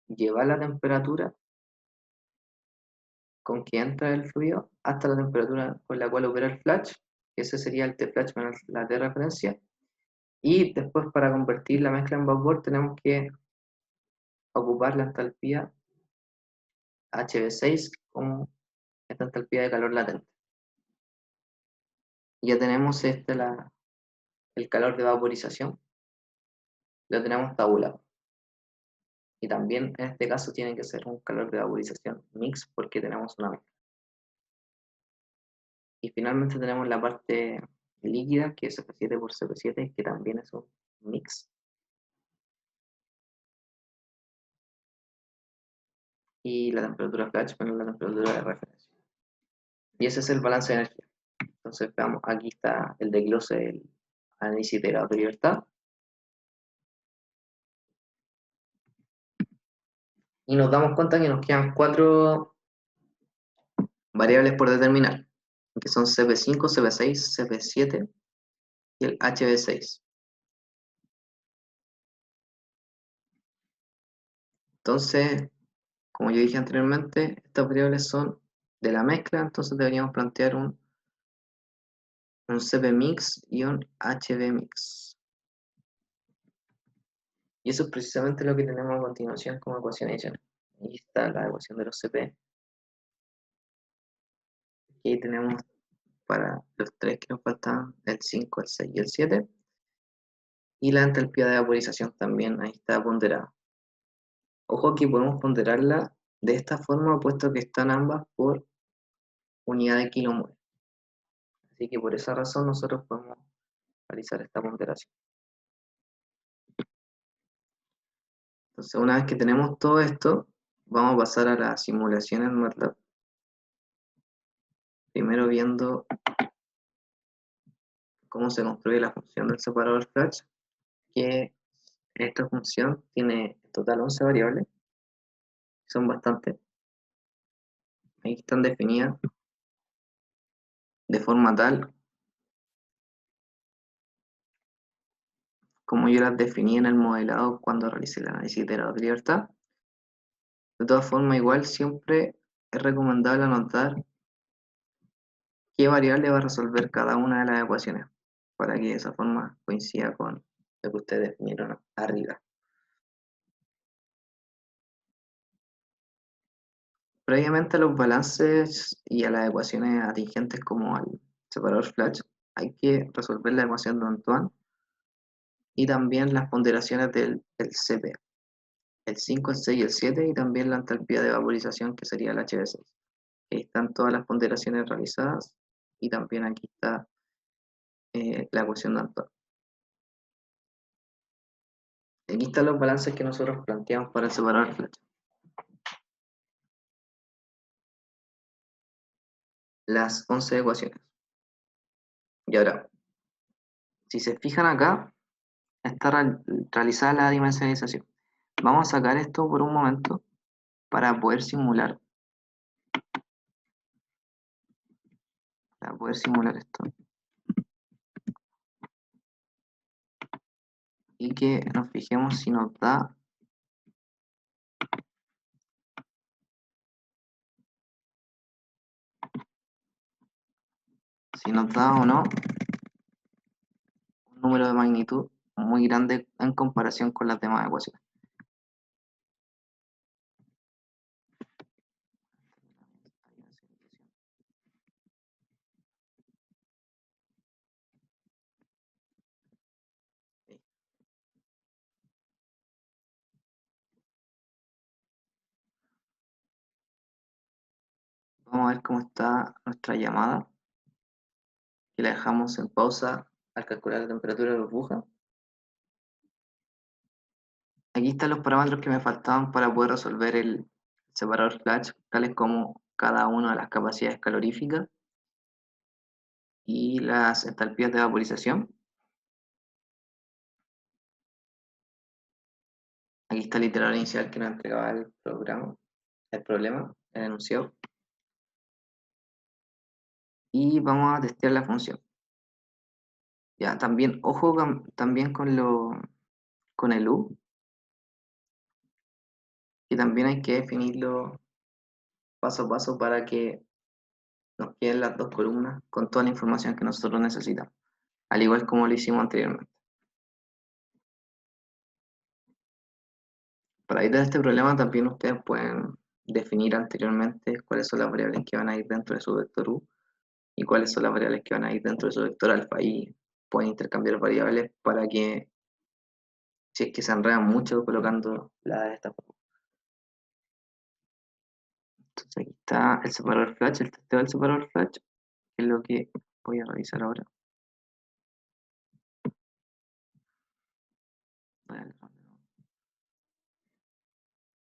llevar la temperatura con que entra el fluido hasta la temperatura con la cual opera el flash, que ese sería el T-flash menos la de referencia. Y después, para convertir la mezcla en vapor, tenemos que ocupar la entalpía HV6 como esta entalpía de calor latente. Ya tenemos el calor de vaporización, lo tenemos tabulado. Y también en este caso tiene que ser un calor de vaporización mix porque tenemos una mezcla. Y finalmente tenemos la parte líquida, que es CP7 por CP7, que también es un mix. Y la temperatura flash menos la temperatura de referencia. Y ese es el balance de energía. Entonces, veamos, aquí está el desglose del análisis de grado de libertad. Y nos damos cuenta que nos quedan 4 variables por determinar, que son CP5, CP6, CP7 y el HV6. Entonces, como yo dije anteriormente, estas variables son de la mezcla, entonces deberíamos plantear un CP mix y un HV mix. Y eso es precisamente lo que tenemos a continuación como ecuación adicional. Ahí está la ecuación de los CP. Aquí tenemos para los tres que nos faltan, el 5, el 6 y el 7. Y la entalpía de vaporización también ahí está ponderada. Ojo que podemos ponderarla de esta forma, puesto que están ambas por unidad de kilomol. Así que por esa razón nosotros podemos realizar esta ponderación. Entonces, una vez que tenemos todo esto, vamos a pasar a la simulación en MATLAB. Primero viendo cómo se construye la función del separador flash, que esta función tiene en total 11 variables, son bastantes. Ahí están definidas de forma tal como yo las definí en el modelado cuando realicé el análisis de grado de libertad. De todas formas, igual siempre es recomendable anotar qué variable va a resolver cada una de las ecuaciones, para que de esa forma coincida con lo que ustedes definieron arriba. Previamente a los balances y a las ecuaciones atingentes como al separador flash, hay que resolver la ecuación de Antoine y también las ponderaciones del CP, el 5, el 6 y el 7, y también la entalpía de vaporización, que sería el HV6. Ahí están todas las ponderaciones realizadas y también aquí está la ecuación de Antoine. Aquí están los balances que nosotros planteamos para el separador flash. Las 11 ecuaciones. Y ahora, si se fijan acá, está realizada la dimensionalización. Vamos a sacar esto por un momento para poder simular. Para poder simular esto. Y que nos fijemos si nos da o no un número de magnitud muy grande en comparación con las demás ecuaciones. Vamos a ver cómo está nuestra llamada, que la dejamos en pausa al calcular la temperatura de burbuja. Aquí están los parámetros que me faltaban para poder resolver el separador flash, tales como cada una de las capacidades caloríficas y las entalpías de vaporización. Aquí está el iterador inicial que nos entregaba el problema, el enunciado. Y vamos a testear la función. Ya, también, ojo también con el U, que también hay que definirlo paso a paso para que nos queden las dos columnas con toda la información que nosotros necesitamos, al igual como lo hicimos anteriormente. Para evitar este problema también ustedes pueden definir anteriormente cuáles son las variables que van a ir dentro de su vector U y cuáles son las variables que van a ir dentro de su vector alfa, y pueden intercambiar variables para que, si es que se enredan mucho colocando la de esta forma. Entonces aquí está el separador flash, el testeo del separador flash, que es lo que voy a revisar ahora.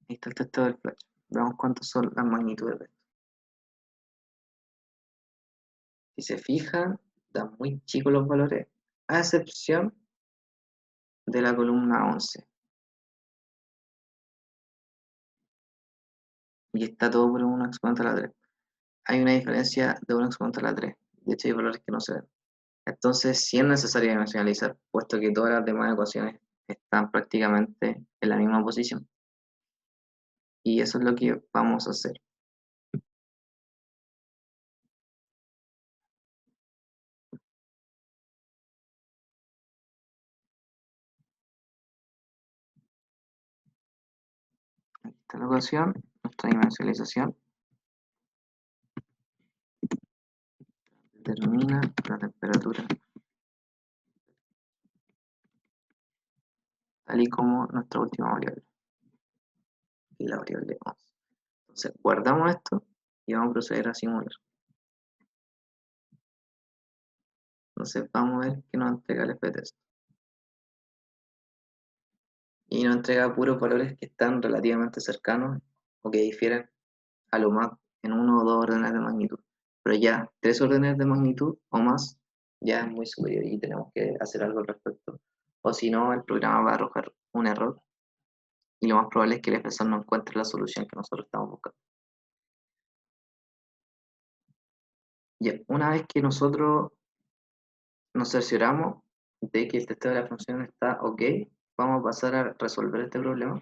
Ahí está el testeo del flash. Veamos cuántas son las magnitudes de esto. Si se fijan, dan muy chicos los valores, a excepción de la columna 11. Y está todo por 1 exponente a la 3. Hay una diferencia de 1 exponente a la 3. De hecho, hay valores que no se ven. Entonces, sí es necesario dimensionalizar, puesto que todas las demás ecuaciones están prácticamente en la misma posición. Y eso es lo que vamos a hacer. Aquí está la ecuación, nuestra dimensionalización. Determina la temperatura tal y como nuestra última variable, que es la variable 11. Entonces, guardamos esto y vamos a proceder a simular. Entonces, vamos a ver qué nos entrega el f-test. Y nos entrega puros valores que están relativamente cercanos o que difieren a lo más en 1 o 2 órdenes de magnitud. Pero ya 3 órdenes de magnitud o más ya es muy superior y tenemos que hacer algo al respecto. O si no, el programa va a arrojar un error y lo más probable es que el profesor no encuentre la solución que nosotros estamos buscando. Ya, una vez que nosotros nos cercioramos de que el testeo de la función está ok, vamos a pasar a resolver este problema.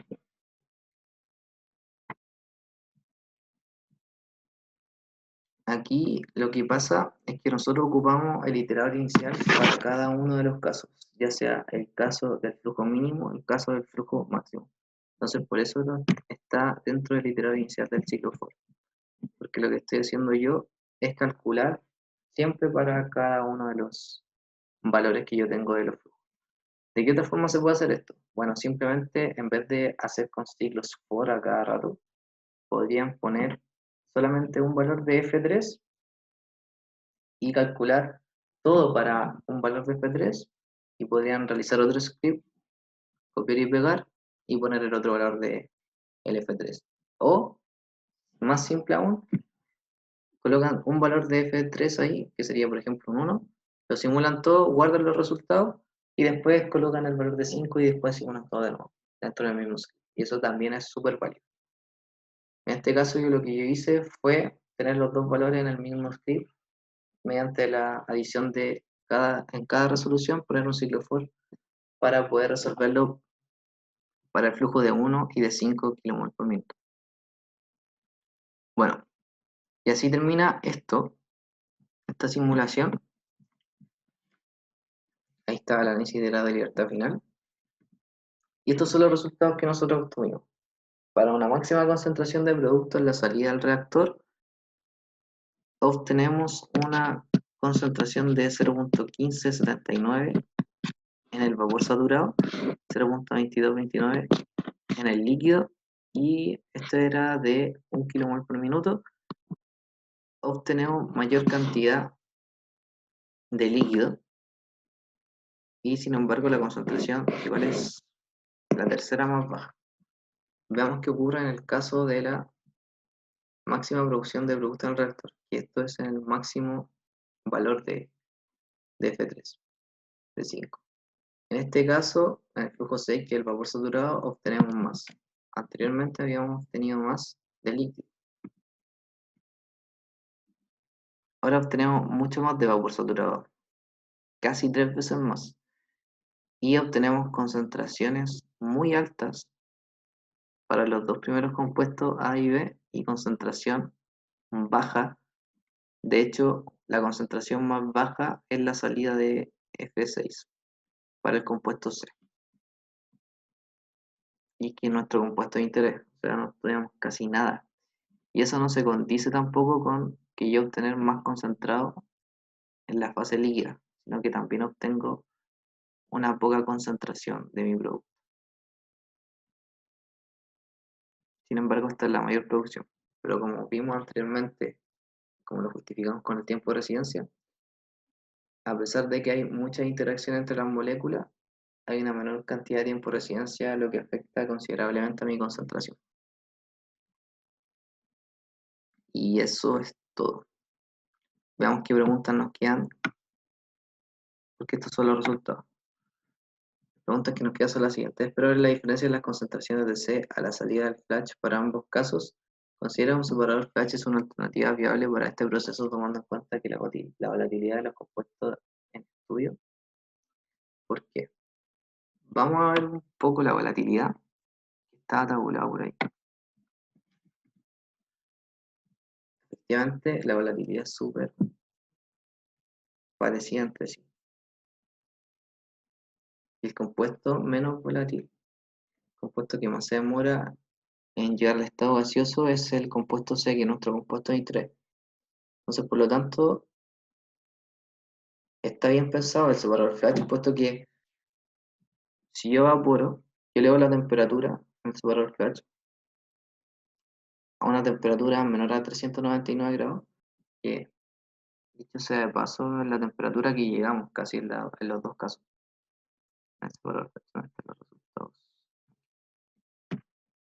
Aquí lo que pasa es que nosotros ocupamos el iterador inicial para cada uno de los casos, ya sea el caso del flujo mínimo, el caso del flujo máximo. Entonces, por eso está dentro del iterador inicial del ciclo for, porque lo que estoy haciendo yo es calcular siempre para cada uno de los valores que yo tengo de los flujos. ¿De qué otra forma se puede hacer esto? Bueno, simplemente en vez de hacer con ciclos for a cada rato, podrían poner solamente un valor de f3 y calcular todo para un valor de f3, y podrían realizar otro script, copiar y pegar y poner el otro valor de el f3. O, más simple aún, colocan un valor de f3 ahí, que sería por ejemplo un 1, lo simulan todo, guardan los resultados y después colocan el valor de 5 y después simulan todo de nuevo dentro del mismo script. Y eso también es súper válido. En este caso lo que yo hice fue tener los dos valores en el mismo script mediante la adición de en cada resolución, poner un ciclo for para poder resolverlo para el flujo de 1 y de 5 kmol por minuto. Bueno, y así termina esta simulación. Ahí está el análisis de la de libertad final. Y estos son los resultados que nosotros obtuvimos. Para una máxima concentración de producto en la salida del reactor, obtenemos una concentración de 0.1579 en el vapor saturado, 0.2229 en el líquido, y esto era de 1 kmol por minuto. Obtenemos mayor cantidad de líquido y sin embargo la concentración igual es la tercera más baja. Veamos qué ocurre en el caso de la máxima producción de producto en el reactor, y esto es en el máximo valor de F3, de 5. En este caso, en el flujo 6, que es el vapor saturado, obtenemos más. Anteriormente habíamos obtenido más de líquido. Ahora obtenemos mucho más de vapor saturado, casi 3 veces más. Y obtenemos concentraciones muy altas para los dos primeros compuestos A y B y concentración baja. De hecho, la concentración más baja es la salida de F6 para el compuesto C. Y que es nuestro compuesto de interés, o sea, no estudiamos casi nada. Y eso no se condice tampoco con que yo obtener más concentrado en la fase líquida, sino que también obtengo una poca concentración de mi producto. Sin embargo, esta es la mayor producción. Pero como vimos anteriormente, como lo justificamos con el tiempo de residencia, a pesar de que hay mucha interacción entre las moléculas, hay una menor cantidad de tiempo de residencia, lo que afecta considerablemente a mi concentración. Y eso es todo. Veamos qué preguntas nos quedan, porque estos son los resultados. Las preguntas que nos quedan son las siguientes. Espero ver la diferencia en las concentraciones de C a la salida del flash para ambos casos. ¿Considera un separador flash es una alternativa viable para este proceso tomando en cuenta que la volatilidad de los compuestos en estudio? ¿Por qué? Vamos a ver un poco la volatilidad que está tabulado por ahí. Efectivamente, la volatilidad es súper parecida entre sí. Y el compuesto menos volátil, el compuesto que más se demora en llegar al estado gaseoso es el compuesto C, que es nuestro compuesto de interés. Entonces, por lo tanto, está bien pensado el separador flash, puesto que si yo evaporo, yo elevo la temperatura en el separador flash a una temperatura menor a 399 grados, que dicho sea de paso, es la temperatura que llegamos casi en los dos casos. En el separador flash, ¿dónde están los resultados?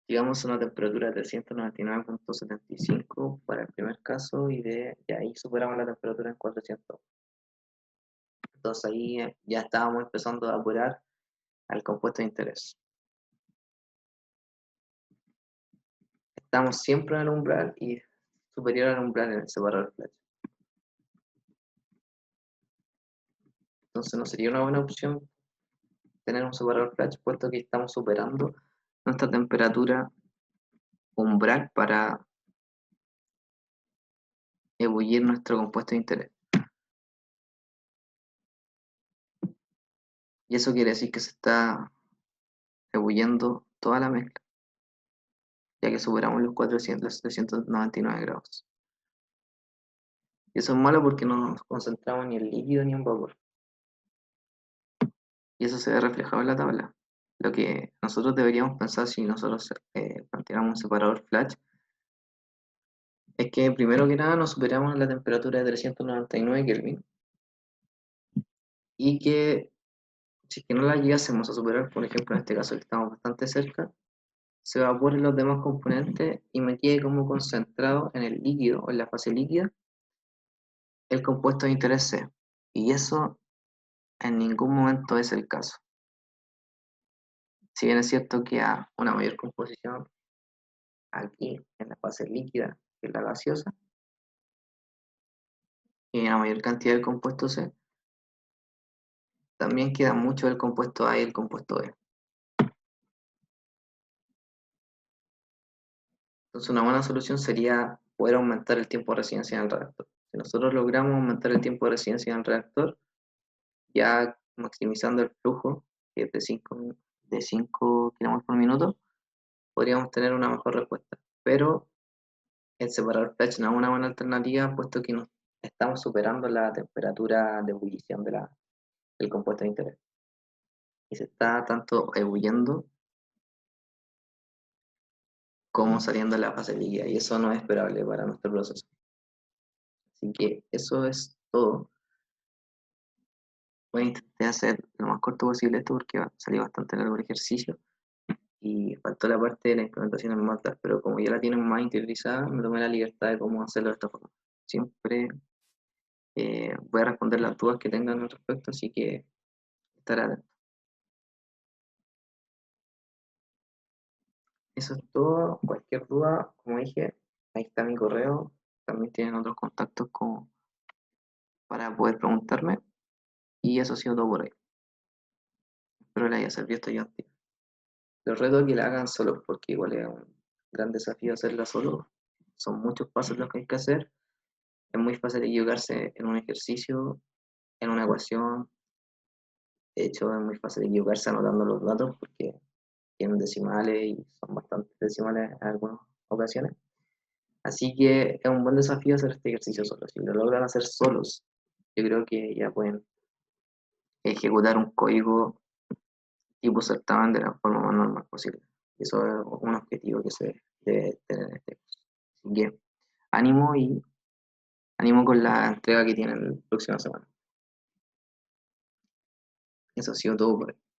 Llegamos a una temperatura de 399,75 para el primer caso y de ahí superamos la temperatura en 400. Entonces ahí ya estábamos empezando a evaporar al compuesto de interés. Estamos siempre en el umbral y superior al umbral en el separador flash. Entonces no sería una buena opción tener un separador flash, puesto que estamos superando nuestra temperatura umbral para ebullir nuestro compuesto de interés. Y eso quiere decir que se está ebulliendo toda la mezcla, ya que superamos los 400, los 399 grados. Y eso es malo porque no nos concentramos ni en líquido ni en vapor. Y eso se ve reflejado en la tabla. Lo que nosotros deberíamos pensar si nosotros planteamos un separador flash es que primero que nada nos superamos la temperatura de 399 Kelvin y que si es que no la llegásemos a superar, por ejemplo en este caso que estamos bastante cerca, se evaporen los demás componentes y me quede como concentrado en el líquido o en la fase líquida el compuesto de interés C. Y eso en ningún momento es el caso. Si bien es cierto que a una mayor composición aquí en la fase líquida que es la gaseosa y una mayor cantidad de compuesto C, también queda mucho del compuesto A y el compuesto B. Entonces una buena solución sería poder aumentar el tiempo de residencia en el reactor. Si nosotros logramos aumentar el tiempo de residencia en el reactor, ya maximizando el flujo, que es de 5 kilómetros por minuto, podríamos tener una mejor respuesta. Pero el separador flash no es una buena alternativa, puesto que nos estamos superando la temperatura de ebullición del compuesto de interés. Y se está tanto ebulliendo como saliendo de la fase líquida, y eso no es esperable para nuestro proceso. Así que eso es todo. Voy a intentar hacer lo más corto posible esto porque salió bastante largo el ejercicio y faltó la parte de la implementación en MATLAB, pero como ya la tienen más interiorizada, me tomé la libertad de cómo hacerlo de esta forma. Siempre voy a responder las dudas que tengan al respecto, así que estaré atento. Eso es todo. Cualquier duda, como dije, ahí está mi correo. También tienen otros contactos como para poder preguntarme. Y eso ha sido todo por ahí. Espero les haya servido esta ayuda. Los reto que la hagan solos, porque igual es un gran desafío hacerla solo. Son muchos pasos los que hay que hacer. Es muy fácil equivocarse en un ejercicio, en una ecuación. De hecho, es muy fácil equivocarse anotando los datos porque tienen decimales y son bastantes decimales en algunas ocasiones. Así que es un buen desafío hacer este ejercicio solos. Si lo logran hacer solos, yo creo que ya pueden ejecutar un código tipo certamen de la forma más normal posible. Eso es un objetivo que se debe tener en este curso. Así que ánimo y ánimo con la entrega que tienen la próxima semana. Eso ha sido todo por hoy.